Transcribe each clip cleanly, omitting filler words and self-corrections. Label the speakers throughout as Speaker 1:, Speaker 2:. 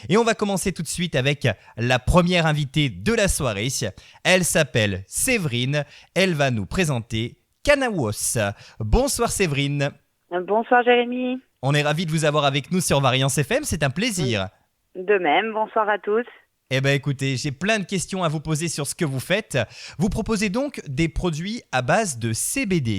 Speaker 1: Et on va commencer tout de suite avec la première invitée de la soirée. Elle s'appelle Séverine. Elle va nous présenter Canawos. Bonsoir Séverine.
Speaker 2: Bonsoir Jérémy.
Speaker 1: On est ravis de vous avoir avec nous sur Variance FM, c'est un plaisir.
Speaker 2: De même, bonsoir à tous.
Speaker 1: Eh bien écoutez, j'ai plein de questions à vous poser sur ce que vous faites. Vous proposez donc des produits à base de CBD.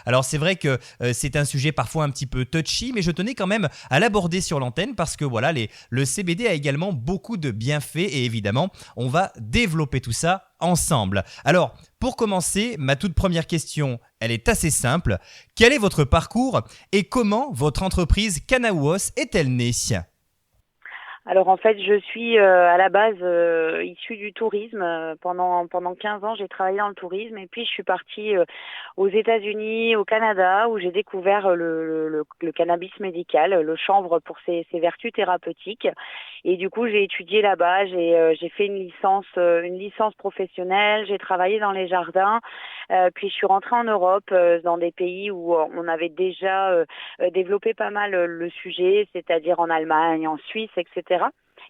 Speaker 1: Alors c'est vrai que c'est un sujet parfois un petit peu touchy, mais je tenais quand même à l'aborder sur l'antenne parce que voilà, le CBD a également beaucoup de bienfaits et évidemment, on va développer tout ça ensemble. Alors, pour commencer, ma toute première question, elle est assez simple. Quel est votre parcours et comment votre entreprise Canawos est-elle née ?
Speaker 2: Alors en fait, je suis à la base issue du tourisme. Pendant 15 ans, j'ai travaillé dans le tourisme et puis je suis partie aux États-Unis, au Canada, où j'ai découvert le cannabis médical, le chanvre pour ses vertus thérapeutiques. Et du coup, j'ai étudié là-bas, j'ai fait une licence professionnelle, j'ai travaillé dans les jardins, puis je suis rentrée en Europe, dans des pays où on avait déjà développé pas mal le sujet, c'est-à-dire en Allemagne, en Suisse, etc.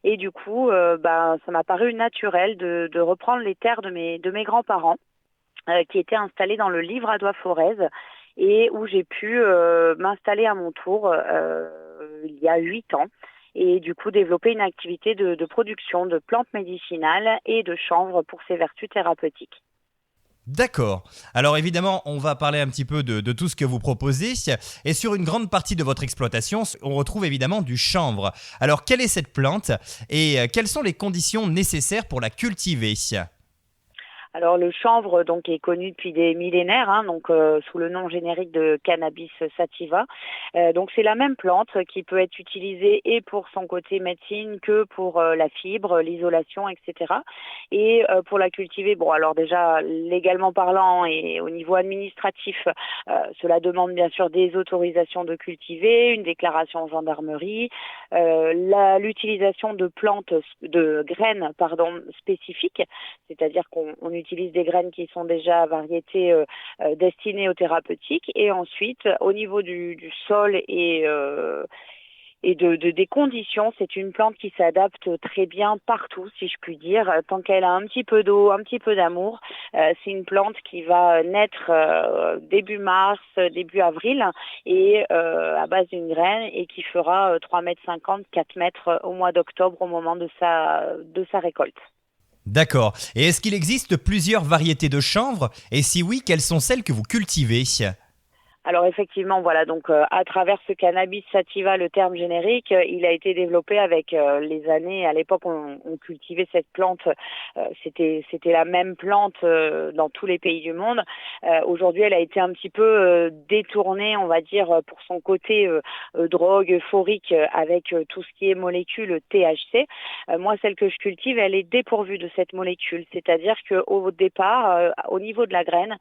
Speaker 2: Et du coup, ça m'a paru naturel de reprendre les terres de mes grands-parents qui étaient installés dans le Livradois-Forez et où j'ai pu m'installer à mon tour il y a 8 ans et du coup développer une activité de production de plantes médicinales et de chanvre pour ses vertus thérapeutiques.
Speaker 1: D'accord. Alors évidemment, on va parler un petit peu de tout ce que vous proposez. Et sur une grande partie de votre exploitation, on retrouve évidemment du chanvre. Alors quelle est cette plante et quelles sont les conditions nécessaires pour la cultiver ?
Speaker 2: Alors le chanvre donc est connu depuis des millénaires, sous le nom générique de Cannabis sativa. Donc c'est la même plante qui peut être utilisée et pour son côté médecine que pour la fibre, l'isolation, etc. Et pour la cultiver, bon alors déjà légalement parlant et au niveau administratif, cela demande bien sûr des autorisations de cultiver, une déclaration en gendarmerie, l'utilisation de graines spécifiques, c'est-à-dire qu'on utilise des graines qui sont déjà à variété destinées aux thérapeutiques. Et ensuite, au niveau du sol et des conditions, c'est une plante qui s'adapte très bien partout, si je puis dire. Tant qu'elle a un petit peu d'eau, un petit peu d'amour, c'est une plante qui va naître début mars, début avril, et à base d'une graine, et qui fera 3,50 m, 4 mètres au mois d'octobre, au moment de sa récolte.
Speaker 1: D'accord. Et est-ce qu'il existe plusieurs variétés de chanvre ? Et si oui, quelles sont celles que vous cultivez ?
Speaker 2: Alors effectivement, voilà, donc à travers ce cannabis sativa, le terme générique, il a été développé avec les années. À l'époque, on cultivait cette plante, c'était la même plante dans tous les pays du monde. Aujourd'hui, elle a été un petit peu détournée, on va dire, pour son côté drogue, euphorique, avec tout ce qui est molécule THC. Moi, celle que je cultive, elle est dépourvue de cette molécule, c'est-à-dire qu'au départ, au niveau de la graine,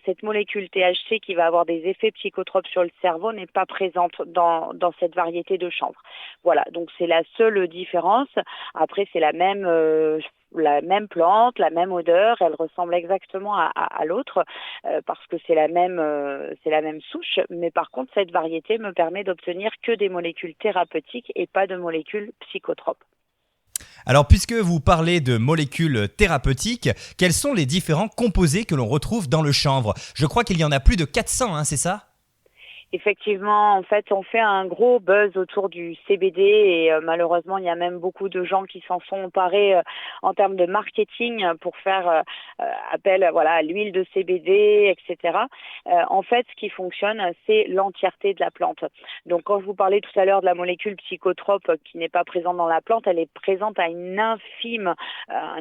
Speaker 2: cette molécule THC qui va avoir des effet psychotrope sur le cerveau n'est pas présente dans cette variété de chanvre. Voilà, donc c'est la seule différence. Après, c'est la même plante, la même odeur, elle ressemble exactement à l'autre parce que c'est la même souche, mais par contre, cette variété me permet d'obtenir que des molécules thérapeutiques et pas de molécules psychotropes.
Speaker 1: Alors, puisque vous parlez de molécules thérapeutiques, quels sont les différents composés que l'on retrouve dans le chanvre ? Je crois qu'il y en a plus de 400, c'est ça ?
Speaker 2: Effectivement, en fait, on fait un gros buzz autour du CBD et malheureusement, il y a même beaucoup de gens qui s'en sont emparés en termes de marketing pour faire appel à l'huile de CBD, etc. En fait, ce qui fonctionne, c'est l'entièreté de la plante. Donc, quand je vous parlais tout à l'heure de la molécule psychotrope qui n'est pas présente dans la plante, elle est présente à un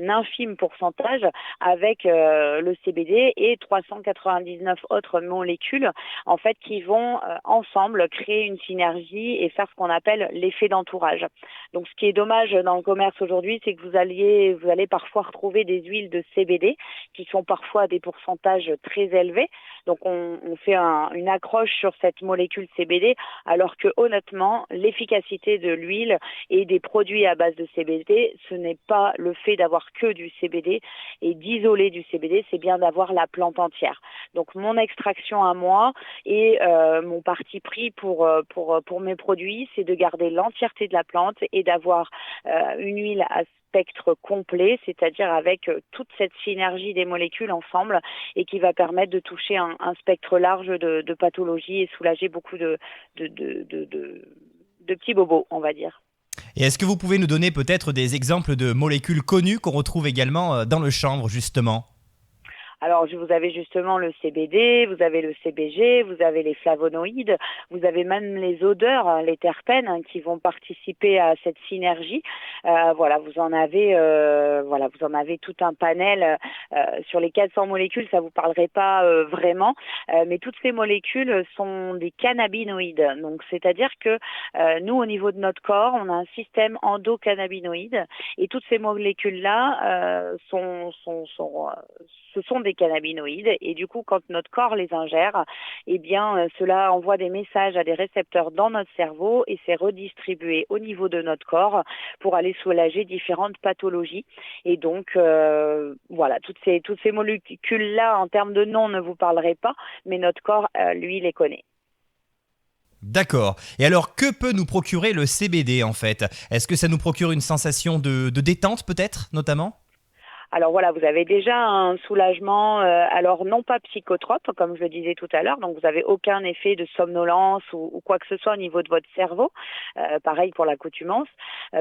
Speaker 2: infime pourcentage avec le CBD et 399 autres molécules, en fait, qui vont ensemble créer une synergie et faire ce qu'on appelle l'effet d'entourage. Donc ce qui est dommage dans le commerce aujourd'hui, c'est que vous allez parfois retrouver des huiles de CBD qui sont parfois à des pourcentages très élevés. Donc on fait une accroche sur cette molécule CBD, alors que honnêtement, l'efficacité de l'huile et des produits à base de CBD, ce n'est pas le fait d'avoir que du CBD et d'isoler du CBD, c'est bien d'avoir la plante entière. Donc mon extraction à moi et mon parti pris pour mes produits, c'est de garder l'entièreté de la plante et d'avoir une huile à spectre complet, c'est-à-dire avec toute cette synergie des molécules ensemble et qui va permettre de toucher un spectre large de pathologies et soulager beaucoup de petits bobos, on va dire.
Speaker 1: Et est-ce que vous pouvez nous donner peut-être des exemples de molécules connues qu'on retrouve également dans le chanvre, justement?
Speaker 2: Alors, vous avez justement le CBD, vous avez le CBG, vous avez les flavonoïdes, vous avez même les odeurs, hein, les terpènes, hein, qui vont participer à cette synergie. Voilà, vous en avez tout un panel. Sur les 400 molécules, ça vous parlerait pas vraiment, mais toutes ces molécules sont des cannabinoïdes. Donc, c'est-à-dire que nous, au niveau de notre corps, on a un système endocannabinoïde et toutes ces molécules-là ce sont des cannabinoïdes et du coup, quand notre corps les ingère, eh bien, cela envoie des messages à des récepteurs dans notre cerveau et c'est redistribué au niveau de notre corps pour aller soulager différentes pathologies. Et donc, voilà, toutes ces molécules-là, en termes de nom, ne vous parleraient pas, mais notre corps, lui, les connaît.
Speaker 1: D'accord. Et alors, que peut nous procurer le CBD en fait? Est-ce que ça nous procure une sensation de détente peut-être, notamment?
Speaker 2: Alors voilà, vous avez déjà un soulagement, alors non pas psychotrope, comme je le disais tout à l'heure, donc vous n'avez aucun effet de somnolence ou quoi que ce soit au niveau de votre cerveau, pareil pour l'accoutumance.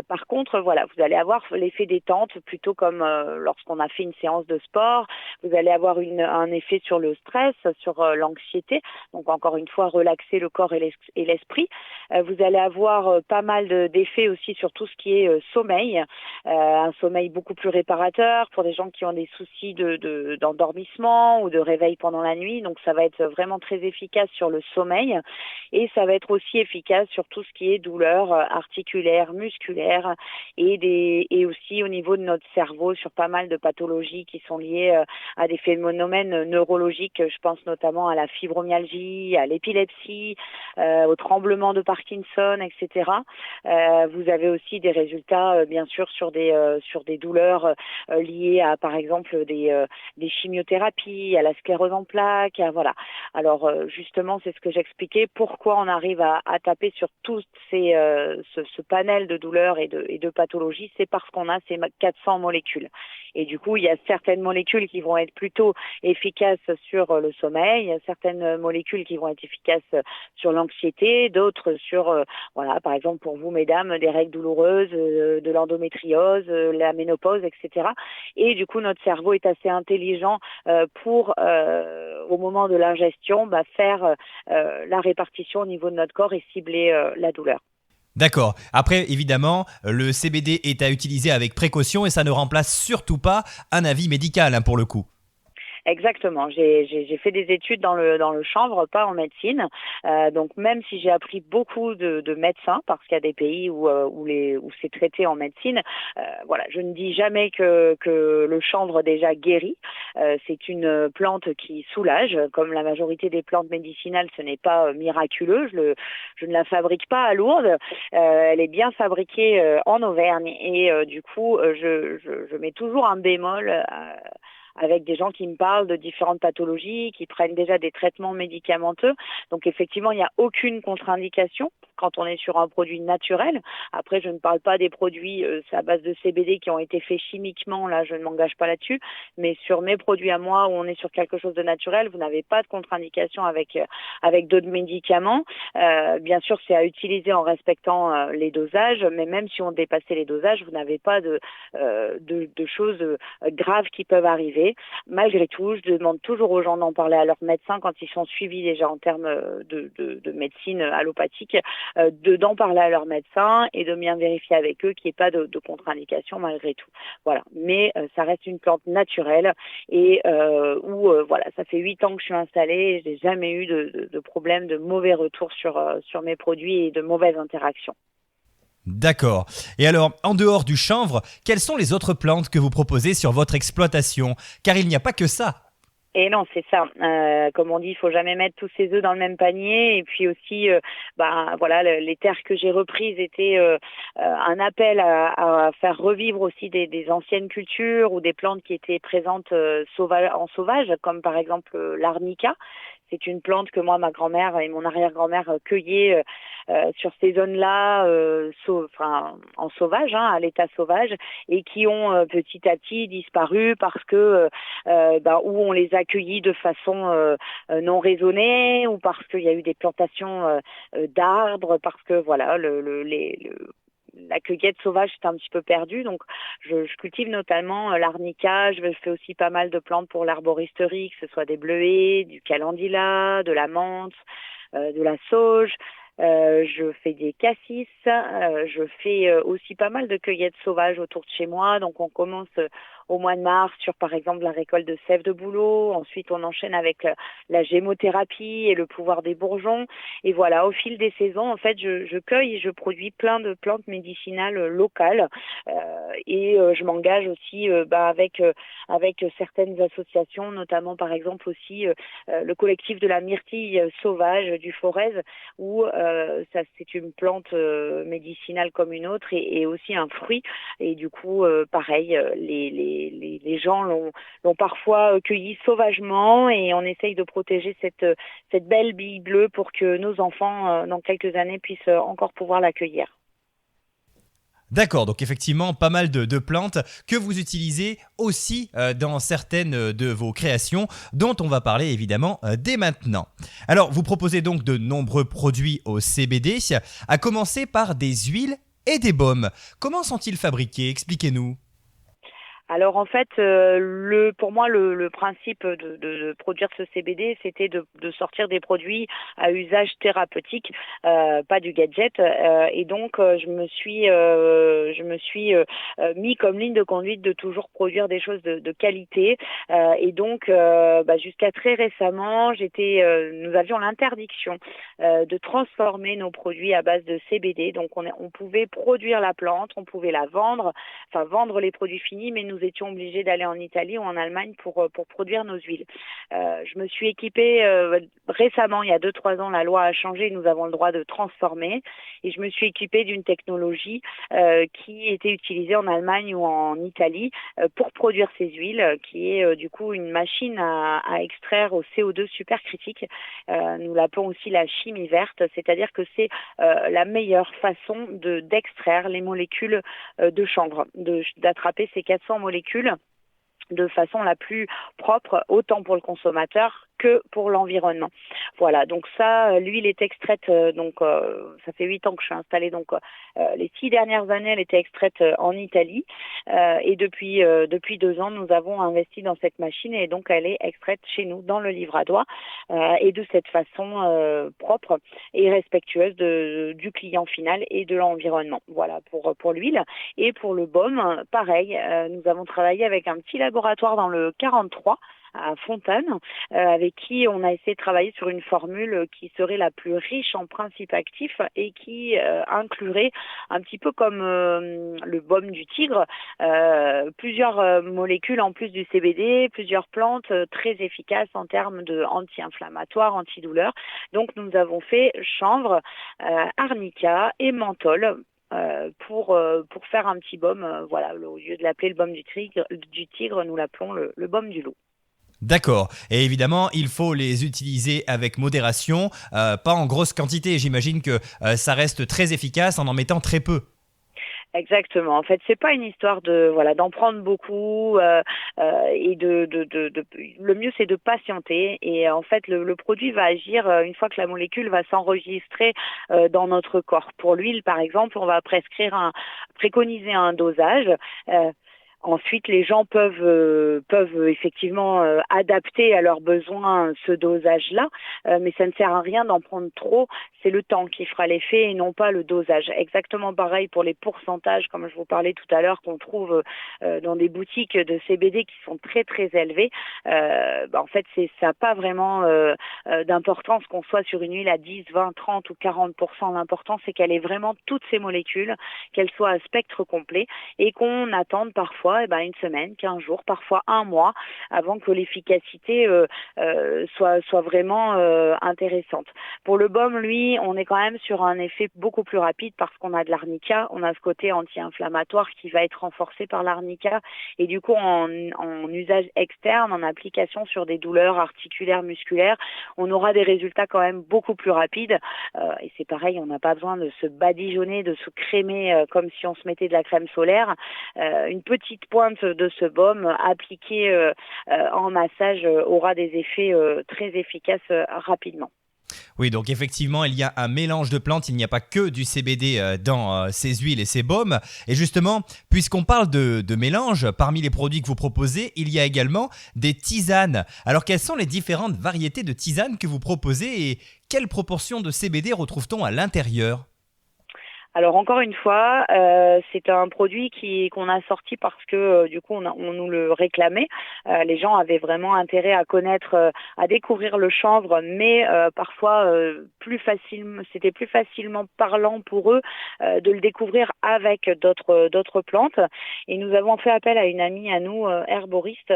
Speaker 2: Par contre, voilà, vous allez avoir l'effet détente, plutôt comme lorsqu'on a fait une séance de sport, vous allez avoir un effet sur le stress, sur l'anxiété, donc encore une fois, relaxer le corps et l'esprit. Vous allez avoir pas mal d'effets aussi sur tout ce qui est sommeil, un sommeil beaucoup plus réparateur, pour des gens qui ont des soucis d'endormissement ou de réveil pendant la nuit. Donc ça va être vraiment très efficace sur le sommeil et ça va être aussi efficace sur tout ce qui est douleurs articulaires, musculaires et aussi au niveau de notre cerveau sur pas mal de pathologies qui sont liées à des phénomènes neurologiques. Je pense notamment à la fibromyalgie, à l'épilepsie, au tremblement de Parkinson, etc. Vous avez aussi des résultats bien sûr sur des douleurs liées à, par exemple, des chimiothérapies, à la sclérose en plaques, voilà. Alors, justement, c'est ce que j'expliquais, pourquoi on arrive à taper sur tout ce panel de douleurs et de pathologies, c'est parce qu'on a ces 400 molécules. Et du coup, il y a certaines molécules qui vont être plutôt efficaces sur le sommeil, il y a certaines molécules qui vont être efficaces sur l'anxiété, d'autres sur, voilà, par exemple, pour vous, mesdames, des règles douloureuses, de l'endométriose, la ménopause, etc. Et du coup, notre cerveau est assez intelligent pour, au moment de l'ingestion, faire la répartition au niveau de notre corps et cibler la douleur.
Speaker 1: D'accord. Après, évidemment, le CBD est à utiliser avec précaution et ça ne remplace surtout pas un avis médical, hein, pour le coup.
Speaker 2: Exactement. J'ai fait des études dans le chanvre, pas en médecine. Donc même si j'ai appris beaucoup de médecins, parce qu'il y a des pays où c'est traité en médecine, voilà, je ne dis jamais que le chanvre déjà guérit. C'est une plante qui soulage, comme la majorité des plantes médicinales. Ce n'est pas miraculeux. Je ne la fabrique pas à Lourdes. Elle est bien fabriquée en Auvergne et du coup, je mets toujours un bémol avec des gens qui me parlent de différentes pathologies, qui prennent déjà des traitements médicamenteux. Donc effectivement, il n'y a aucune contre-indication quand on est sur un produit naturel. Après, je ne parle pas des produits à base de CBD qui ont été faits chimiquement, là je ne m'engage pas là-dessus, mais sur mes produits à moi où on est sur quelque chose de naturel, vous n'avez pas de contre-indication avec d'autres médicaments. Bien sûr, c'est à utiliser en respectant les dosages, mais même si on dépassait les dosages, vous n'avez pas de choses graves qui peuvent arriver. Malgré tout, je demande toujours aux gens d'en parler à leur médecin quand ils sont suivis déjà en termes de médecine allopathique, d'en parler à leur médecin et de bien vérifier avec eux qu'il n'y ait pas de contre-indication malgré tout. Voilà. Mais ça reste une plante naturelle et voilà, ça fait 8 ans que je suis installée et je n'ai jamais eu de problème, de mauvais retours sur mes produits et de mauvaises interactions.
Speaker 1: D'accord. Et alors, en dehors du chanvre, quelles sont les autres plantes que vous proposez sur votre exploitation? Car il n'y a pas que ça.
Speaker 2: Et non, c'est ça. Comme on dit, il faut jamais mettre tous ses œufs dans le même panier. Et puis aussi, voilà, les terres que j'ai reprises étaient un appel à faire revivre aussi des anciennes cultures ou des plantes qui étaient présentes en sauvage, comme par exemple l'arnica. c'est une plante que moi, ma grand-mère et mon arrière-grand-mère cueillaient sur ces zones-là, en sauvage, à l'état sauvage, et qui ont petit à petit disparu parce que où on les a cueillis de façon non raisonnée, ou parce qu'il y a eu des plantations d'arbres, parce que voilà, la cueillette sauvage est un petit peu perdue. Donc, je cultive notamment l'arnica. Je fais aussi pas mal de plantes pour l'arboristerie, que ce soit des bleuets, du calendula, de la menthe, de la sauge. Je fais des cassis. Je fais aussi pas mal de cueillettes sauvages autour de chez moi. Donc, on commence au mois de mars sur, par exemple, la récolte de sève de bouleau. Ensuite, on enchaîne avec la gémothérapie et le pouvoir des bourgeons. Et voilà, au fil des saisons, en fait, je cueille et je produis plein de plantes médicinales locales. Je m'engage aussi avec certaines associations, notamment, par exemple, aussi le collectif de la myrtille sauvage du Forez, où ça, c'est une plante médicinale comme une autre et aussi un fruit. Et du coup, pareil, les gens l'ont parfois cueilli sauvagement, et on essaye de protéger cette belle bille bleue pour que nos enfants, dans quelques années, puissent encore pouvoir l'accueillir.
Speaker 1: D'accord, donc effectivement, pas mal de plantes que vous utilisez aussi dans certaines de vos créations, dont on va parler évidemment dès maintenant. Alors, vous proposez donc de nombreux produits au CBD, à commencer par des huiles et des baumes. Comment sont-ils fabriqués? Expliquez-nous.
Speaker 2: Alors en fait, pour moi, le principe de produire ce CBD, c'était de sortir des produits à usage thérapeutique, pas du gadget. Et donc, je me suis mis comme ligne de conduite de toujours produire des choses de qualité. Et donc, jusqu'à très récemment, nous avions l'interdiction de transformer nos produits à base de CBD. Donc, on pouvait produire la plante, on pouvait la vendre, enfin vendre les produits finis, mais nous étions obligés d'aller en Italie ou en Allemagne pour produire nos huiles. Je me suis équipée récemment, il y a 2-3 ans, la loi a changé, nous avons le droit de transformer, et je me suis équipée d'une technologie qui était utilisée en Allemagne ou en Italie pour produire ces huiles, qui est du coup une machine à extraire au CO2 supercritique. Nous l'appelons aussi la chimie verte, c'est-à-dire que c'est la meilleure façon d'extraire les molécules de chanvre, d'attraper ces 400 molécules de façon la plus propre, autant pour le consommateur que pour l'environnement. Voilà, donc ça, l'huile est extraite, ça fait 8 ans que je suis installée, donc les 6 dernières années, elle était extraite en Italie, et depuis 2 ans, nous avons investi dans cette machine, et donc elle est extraite chez nous, dans le Livradois, et de cette façon propre et respectueuse du client final et de l'environnement. Voilà, pour l'huile. Et pour le baume, pareil, nous avons travaillé avec un petit laboratoire dans le 43, à Fontane, avec qui on a essayé de travailler sur une formule qui serait la plus riche en principes actifs et qui inclurait, un petit peu comme le baume du tigre, plusieurs molécules en plus du CBD, plusieurs plantes très efficaces en termes de anti-inflammatoires, antidouleurs. Donc nous avons fait chanvre, arnica et menthol, pour faire un petit baume. Voilà, au lieu de l'appeler le baume du tigre, nous l'appelons le baume du loup.
Speaker 1: D'accord. Et évidemment, il faut les utiliser avec modération, pas en grosse quantité. J'imagine que ça reste très efficace en mettant très peu.
Speaker 2: Exactement. En fait, c'est pas une histoire d'en prendre beaucoup, et le mieux c'est de patienter, et en fait le produit va agir une fois que la molécule va s'enregistrer dans notre corps. Pour l'huile par exemple, on va préconiser un dosage. Ensuite, les gens peuvent effectivement adapter à leurs besoins ce dosage-là, mais ça ne sert à rien d'en prendre trop. C'est le temps qui fera l'effet et non pas le dosage. Exactement pareil pour les pourcentages, comme je vous parlais tout à l'heure, qu'on trouve dans des boutiques de CBD qui sont très très élevés. En fait, ça n'a pas vraiment d'importance qu'on soit sur une huile à 10, 20, 30 ou 40%. L'important, c'est qu'elle ait vraiment toutes ces molécules, qu'elle soit à spectre complet, et qu'on attende parfois parfois une semaine, 15 jours, parfois un mois avant que l'efficacité soit vraiment intéressante. Pour le baume, lui, on est quand même sur un effet beaucoup plus rapide parce qu'on a de l'arnica, on a ce côté anti-inflammatoire qui va être renforcé par l'arnica et du coup en usage externe, en application sur des douleurs articulaires, musculaires, on aura des résultats quand même beaucoup plus rapides et c'est pareil, on n'a pas besoin de se badigeonner, de se crémer comme si on se mettait de la crème solaire. Une petite pointe de ce baume appliquée en massage aura des effets très efficaces rapidement.
Speaker 1: Oui, donc effectivement, il y a un mélange de plantes, il n'y a pas que du CBD dans ces huiles et ces baumes. Et justement, puisqu'on parle de mélange, parmi les produits que vous proposez, il y a également des tisanes. Alors, quelles sont les différentes variétés de tisanes que vous proposez et quelle proportion de CBD retrouve-t-on à l'intérieur ?
Speaker 2: Alors encore une fois, c'est un produit qu'on a sorti parce que du coup on nous le réclamait. Les gens avaient vraiment intérêt à connaître, à découvrir le chanvre, mais parfois c'était plus facilement parlant pour eux de le découvrir avec d'autres plantes. Et nous avons fait appel à une amie à nous, herboriste,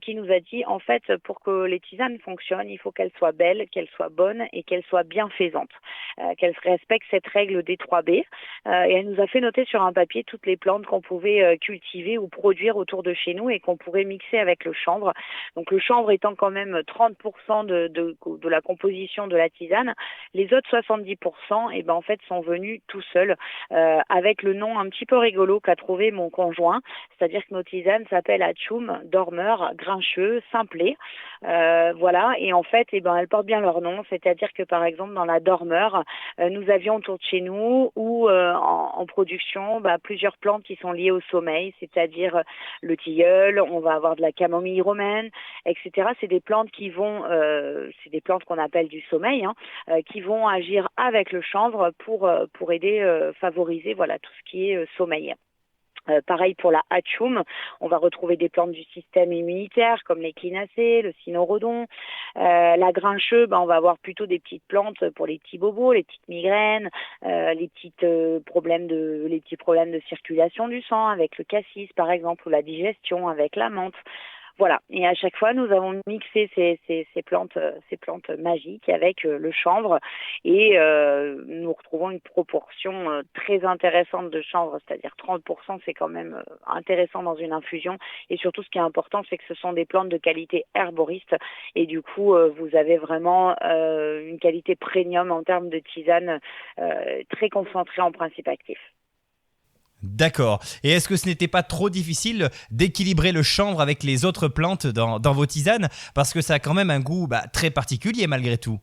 Speaker 2: qui nous a dit en fait pour que les tisanes fonctionnent, il faut qu'elles soient belles, qu'elles soient bonnes et qu'elles soient bienfaisantes, qu'elles respectent cette règle des 3 B. Et elle nous a fait noter sur un papier toutes les plantes qu'on pouvait cultiver ou produire autour de chez nous et qu'on pourrait mixer avec le chanvre. Donc le chanvre étant quand même 30% de la composition de la tisane, les autres 70% en fait sont venus tout seuls avec le nom un petit peu rigolo qu'a trouvé mon conjoint, c'est-à-dire que nos tisanes s'appellent Atchoum, Dormeur, Grincheux, Simplet. Voilà, et en fait elles portent bien leur nom, c'est-à-dire que par exemple dans la Dormeur, nous avions autour de chez nous ou en production plusieurs plantes qui sont liées au sommeil, c'est-à-dire le tilleul, on va avoir de la camomille romaine, etc. C'est des plantes c'est des plantes qu'on appelle du sommeil, qui vont agir avec le chanvre pour aider, favoriser tout ce qui est sommeil. Pareil pour la Atchoum, on va retrouver des plantes du système immunitaire comme l'échinacée, le cynorrhodon. La Grincheux, on va avoir plutôt des petites plantes pour les petits bobos, les petites migraines, les petits problèmes de circulation du sang avec le cassis par exemple, ou la digestion avec la menthe. Voilà. Et à chaque fois, nous avons mixé ces plantes magiques avec le chanvre et nous retrouvons une proportion très intéressante de chanvre, c'est-à-dire 30%, c'est quand même intéressant dans une infusion. Et surtout, ce qui est important, c'est que ce sont des plantes de qualité herboriste et du coup, vous avez vraiment une qualité premium en termes de tisane très concentrée en principes actifs.
Speaker 1: D'accord. Et est-ce que ce n'était pas trop difficile d'équilibrer le chanvre avec les autres plantes dans vos tisanes? Parce que ça a quand même un goût très particulier malgré tout.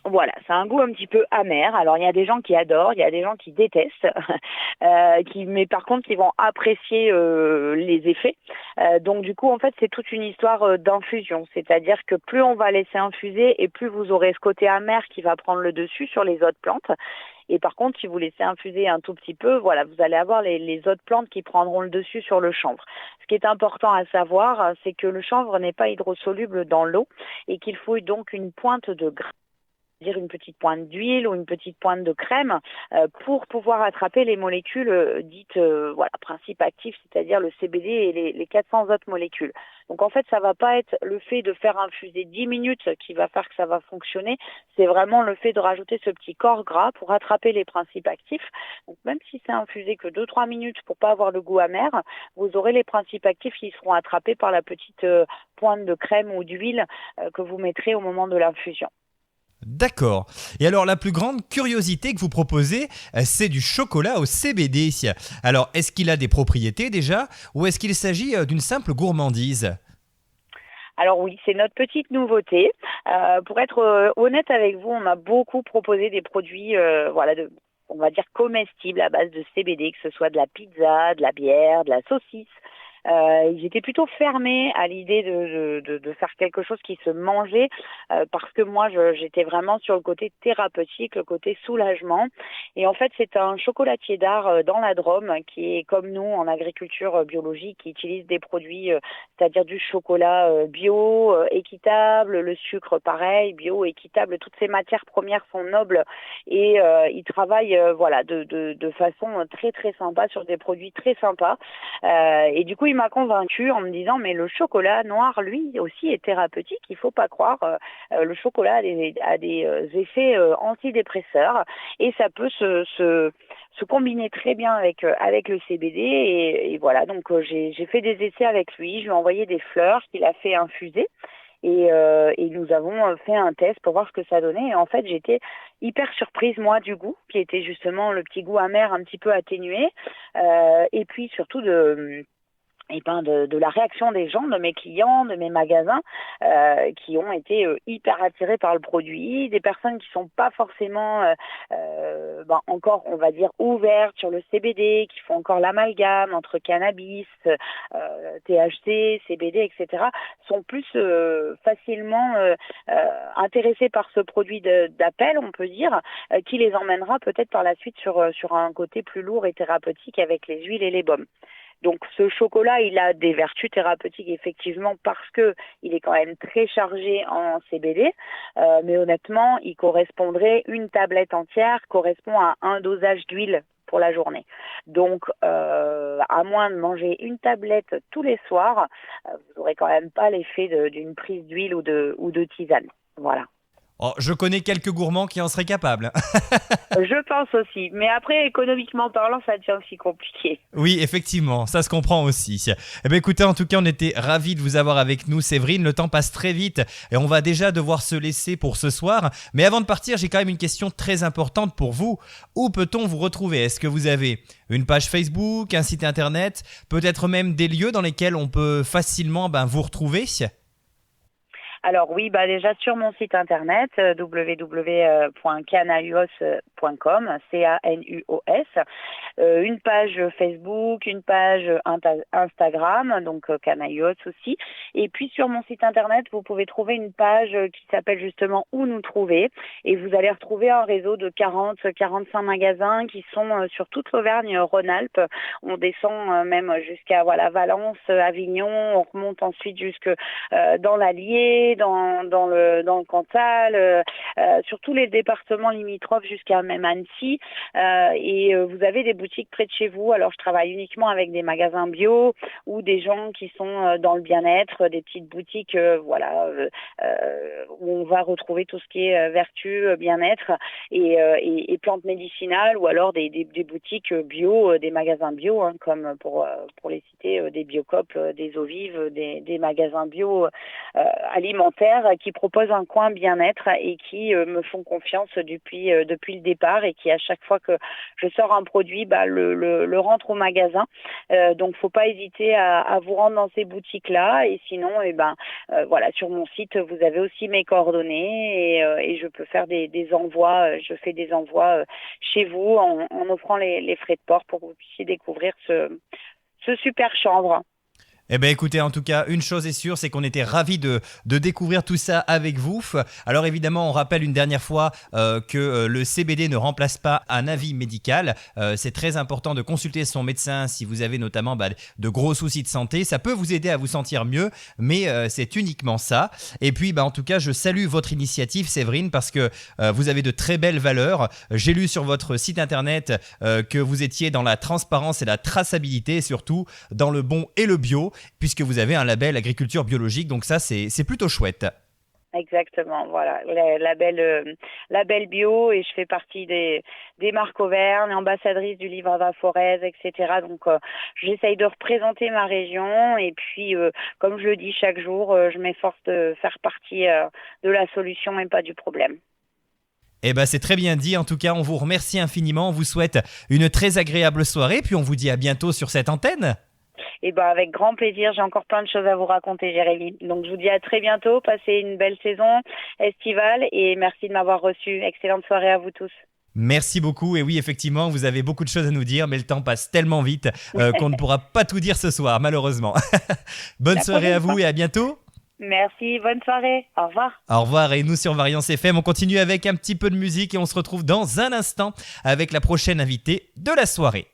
Speaker 2: Voilà, ça a un goût un petit peu amer. Alors il y a des gens qui adorent, il y a des gens qui détestent, mais par contre qui vont apprécier les effets. Donc du coup en fait c'est toute une histoire d'infusion, c'est-à-dire que plus on va laisser infuser et plus vous aurez ce côté amer qui va prendre le dessus sur les autres plantes. Et par contre, si vous laissez infuser un tout petit peu, vous allez avoir les autres plantes qui prendront le dessus sur le chanvre. Ce qui est important à savoir, c'est que le chanvre n'est pas hydrosoluble dans l'eau et qu'il faut donc une pointe de gras, dire une petite pointe d'huile ou une petite pointe de crème pour pouvoir attraper les molécules dites principes actifs, c'est-à-dire le CBD et les 400 autres molécules. Donc en fait, ça va pas être le fait de faire infuser 10 minutes qui va faire que ça va fonctionner, c'est vraiment le fait de rajouter ce petit corps gras pour attraper les principes actifs. Donc même si c'est infusé que 2-3 minutes pour pas avoir le goût amer, vous aurez les principes actifs qui seront attrapés par la petite pointe de crème ou d'huile que vous mettrez au moment de l'infusion.
Speaker 1: D'accord. Et alors, la plus grande curiosité que vous proposez, c'est du chocolat au CBD. Alors, est-ce qu'il a des propriétés déjà ou est-ce qu'il s'agit d'une simple gourmandise ?
Speaker 2: Alors oui, c'est notre petite nouveauté. Pour être honnête avec vous, on a beaucoup proposé des produits on va dire comestibles à base de CBD, que ce soit de la pizza, de la bière, de la saucisse. Ils étaient plutôt fermés à l'idée de faire quelque chose qui se mangeait parce que moi j'étais vraiment sur le côté thérapeutique, le côté soulagement. Et en fait c'est un chocolatier d'art dans la Drôme qui est comme nous en agriculture biologique, qui utilise des produits, c'est-à-dire du chocolat bio, équitable, le sucre pareil, bio, équitable. Toutes ces matières premières sont nobles et ils travaillent de façon très très sympa sur des produits très sympas. Et du coup il m'a convaincue en me disant mais le chocolat noir, lui aussi, est thérapeutique. Il faut pas croire. Le chocolat a des effets antidépresseurs et ça peut se combiner très bien avec le CBD et voilà. Donc j'ai fait des essais avec lui. Je lui ai envoyé des fleurs qu'il a fait infuser. Et nous avons fait un test pour voir ce que ça donnait. Et en fait, j'étais hyper surprise, moi, du goût, qui était justement le petit goût amer un petit peu atténué. Et puis surtout de la réaction des gens, de mes clients, de mes magasins, qui ont été hyper attirés par le produit, des personnes qui sont pas forcément encore, on va dire, ouvertes sur le CBD, qui font encore l'amalgame entre cannabis, THC, CBD, etc., sont plus facilement intéressés par ce produit d'appel, on peut dire, qui les emmènera peut-être par la suite sur un côté plus lourd et thérapeutique avec les huiles et les baumes. Donc ce chocolat, il a des vertus thérapeutiques effectivement parce que il est quand même très chargé en CBD, mais honnêtement, une tablette entière correspond à un dosage d'huile pour la journée. Donc, à moins de manger une tablette tous les soirs, vous n'aurez quand même pas l'effet d'une prise d'huile ou de tisane. Voilà.
Speaker 1: Oh, je connais quelques gourmands qui en seraient capables.
Speaker 2: Je pense aussi. Mais après, économiquement parlant, ça devient aussi compliqué.
Speaker 1: Oui, effectivement, ça se comprend aussi. Eh bien, écoutez, en tout cas, on était ravis de vous avoir avec nous, Séverine. Le temps passe très vite et on va déjà devoir se laisser pour ce soir. Mais avant de partir, j'ai quand même une question très importante pour vous. Où peut-on vous retrouver ? Est-ce que vous avez une page Facebook, un site internet, peut-être même des lieux dans lesquels on peut facilement vous retrouver ?
Speaker 2: Alors oui, déjà sur mon site internet www.canuos.com, CANUOS, une page Facebook, une page Instagram, donc Canuos aussi. Et puis sur mon site internet, vous pouvez trouver une page qui s'appelle justement Où nous trouver. Et vous allez retrouver un réseau de 40-45 magasins qui sont sur toute l'Auvergne-Rhône-Alpes. On descend même jusqu'à Valence, Avignon, on remonte ensuite jusque dans l'Allier, dans le Cantal, sur tous les départements limitrophes jusqu'à même Annecy. Et vous avez des boutiques près de chez vous. Alors je travaille uniquement avec des magasins bio ou des gens qui sont dans le bien-être, des petites boutiques où on va retrouver tout ce qui est vertu, bien-être et plantes médicinales, ou alors des boutiques bio, des magasins bio, comme pour les citer, des Biocoop, des Eaux Vives, des magasins bio alimentaires qui proposent un coin bien-être et qui me font confiance depuis le départ, et qui, à chaque fois que je sors un produit, le rentre au magasin. Donc faut pas hésiter à vous rendre dans ces boutiques-là, et sinon sur mon site vous avez aussi mes coordonnées, et je peux faire des envois, je fais des envois chez vous en offrant les frais de port pour que vous puissiez découvrir ce super chanvre.
Speaker 1: Eh bien écoutez, en tout cas, une chose est sûre, c'est qu'on était ravis de découvrir tout ça avec vous. Alors évidemment, on rappelle une dernière fois que le CBD ne remplace pas un avis médical. C'est très important de consulter son médecin si vous avez notamment de gros soucis de santé. Ça peut vous aider à vous sentir mieux, mais c'est uniquement ça. Et puis en tout cas, je salue votre initiative, Séverine, parce que vous avez de très belles valeurs. J'ai lu sur votre site internet que vous étiez dans la transparence et la traçabilité, et surtout dans le bon et le bio, puisque vous avez un label agriculture biologique, donc ça c'est plutôt chouette.
Speaker 2: Exactement, voilà, label bio, et je fais partie des marques Auvergne, ambassadrice du livre Ava Forez, etc. Donc j'essaye de représenter ma région, et puis comme je le dis chaque jour, je m'efforce de faire partie de la solution et pas du problème.
Speaker 1: Eh ben c'est très bien dit, en tout cas on vous remercie infiniment, on vous souhaite une très agréable soirée, puis on vous dit à bientôt sur cette antenne.
Speaker 2: Et avec grand plaisir, j'ai encore plein de choses à vous raconter, Jérémy. Donc je vous dis à très bientôt, passez une belle saison estivale, et merci de m'avoir reçu. Excellente soirée à vous tous.
Speaker 1: Merci beaucoup, et oui effectivement vous avez beaucoup de choses à nous dire, mais le temps passe tellement vite qu'on ne pourra pas tout dire ce soir malheureusement. Bonne soirée à vous et à bientôt.
Speaker 2: Merci, bonne soirée, au revoir.
Speaker 1: Au revoir, et nous sur Variance FM, on continue avec un petit peu de musique et on se retrouve dans un instant avec la prochaine invitée de la soirée.